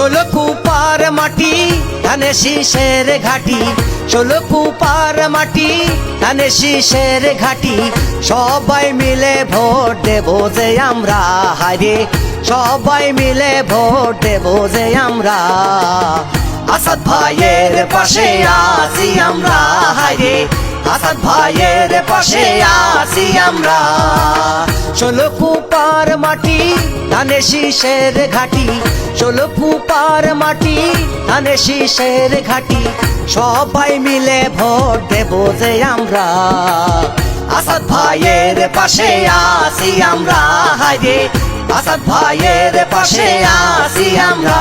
ষোলো কুপার মাটি ধানে শীষের ঘাটি, ষোলো কুপার মাটি ধানে শীষের ঘাটি। সবাই মিলে ভোট দেব যে আমরা, হায়রে সবাই মিলে ভোট দেব যে আমরা। আসাদ ভাইয়ের পাশে আছি আমরা, হায়রে আসাদ ভাইয়ের পাশে আছি আমরা। ষোলো কুপার মাটি ধানে শীষের ঘাটি, ষোলো কুপার মাটি ধানে শীষের ঘাটি। সবাই মিলে ভোট দেব যে আমরা, আসাদ ভাইয়ের পাশে আছি আমরা, হায়রে আসাদ ভাইয়ের পাশে আছি আমরা।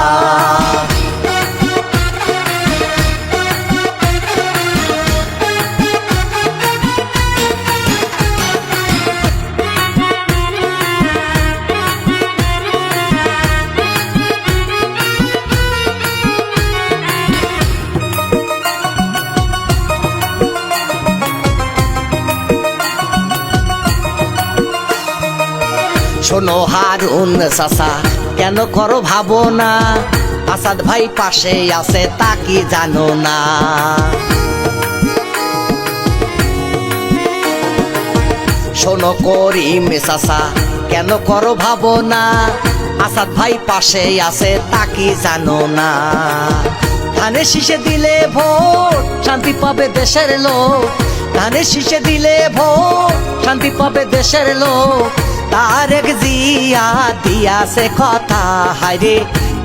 শোনো হারুন চাচা, কেন করো ভাবনা, আসাদ ভাই পাশে আছে তা কি জানো না। শোনো করিম চাচা, কেন করো ভাবনা, আসাদ ভাই পাশে আছে তা কি জানো না। ধানে শীষে দিলে ভোট শান্তি পাবে দেশের লোক, ধানে শীষে দিলে ভোট শান্তি পাবে দেশের লোক। তারেক জিয়া দিয়াছে কথা, হায়রে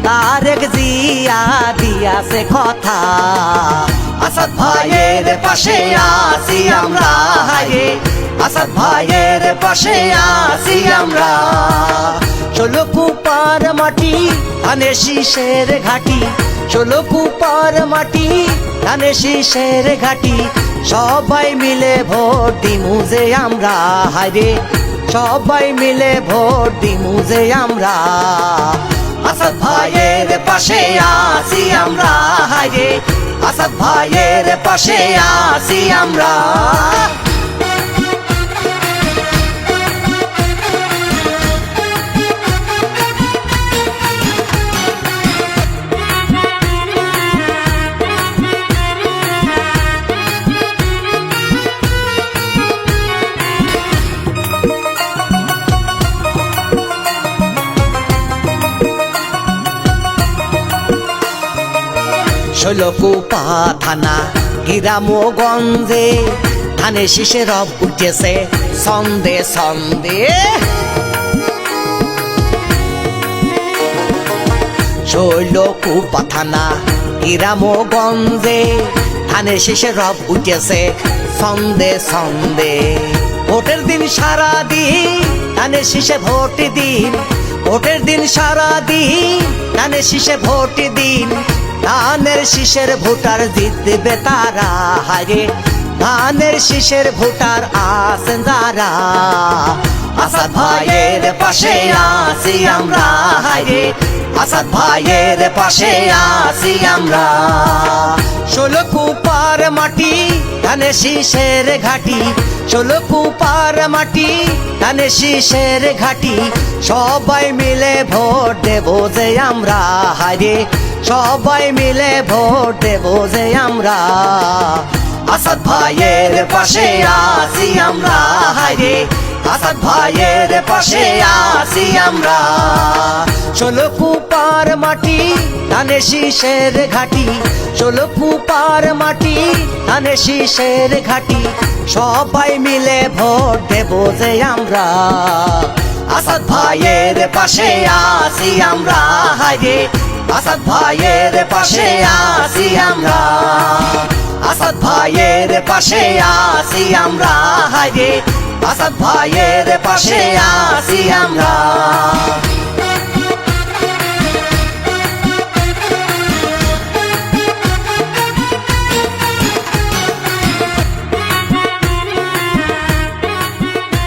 তারেক জিয়া দিয়াছে কথা। আসাদ ভাইয়ের পাশে আছি আমরা, হায়রে আসাদ ভাইয়ের পাশে আছি আমরা। ষোলো কুপার মাটি ধানে শীষের ঘাটি, ষোলো কুপার মাটি ধানে শীষের ঘাটি। সবাই মিলে ভোট দিমু যে আমরা, হায়রে সবাই মিলে ভোট দিমু যে আমরা। আসাদ ভাইয়ের পাশে আছি আমরা, হায়রে আসাদ ভাইয়ের পাশে আছি আমরা। ষোলো কুপা থানা গ্রামগঞ্জে ধানে শীষে রব উঠেছে ছন্দে ছন্দে। ষোলো কুপা থানা গ্রামগঞ্জে ধানে শীষে রব উঠেছে ছন্দে ছন্দে। ভোটের দিন সারা দিন ধানে শীষে ভোট দিন, ভোটের দিন সারা দিন ধানে শীষে ভোট দিন। ধানের শীষের ভোটার জিতবে তারা, হায়রে ধানের শীষের ভোটার আছেন যারা। আসাদ ভাইয়ের পাশে আছি আমরা, হায়রে আসাদ ভাইয়ের পাশে আছি আমরা। ষোলো কুপার মাটি ধানে শীষের ঘাটি, ষোলো কুপার মাটি ধানে শীষের ঘাটি। সবাই মিলে ভোট দেব যে আমরা, হায়রে সবাই মিলে ভোট দেব যে আমরা। আসাদ ভাইয়ের পাশে আছি আমরা, হায়রে আসাদ ভাইয়ের পাশে আছি আমরা। ষোলো কুপার মাটি ধানে শীষের ঘাটি, ষোলো কুপার মাটি ধানে শীষের ঘাটি। সবাই মিলে ভোট দেব যে আমরা, আসাদ ভাইয়ের পাশে আছি আমরা, হায়রে আসাদ ভাইয়ের পাশে আছি আমরা। আসাদ ভাইয়ের পাশে আছি আমরা, হায়রে আসাদ ভাইয়ের পাশে আছি আমরা।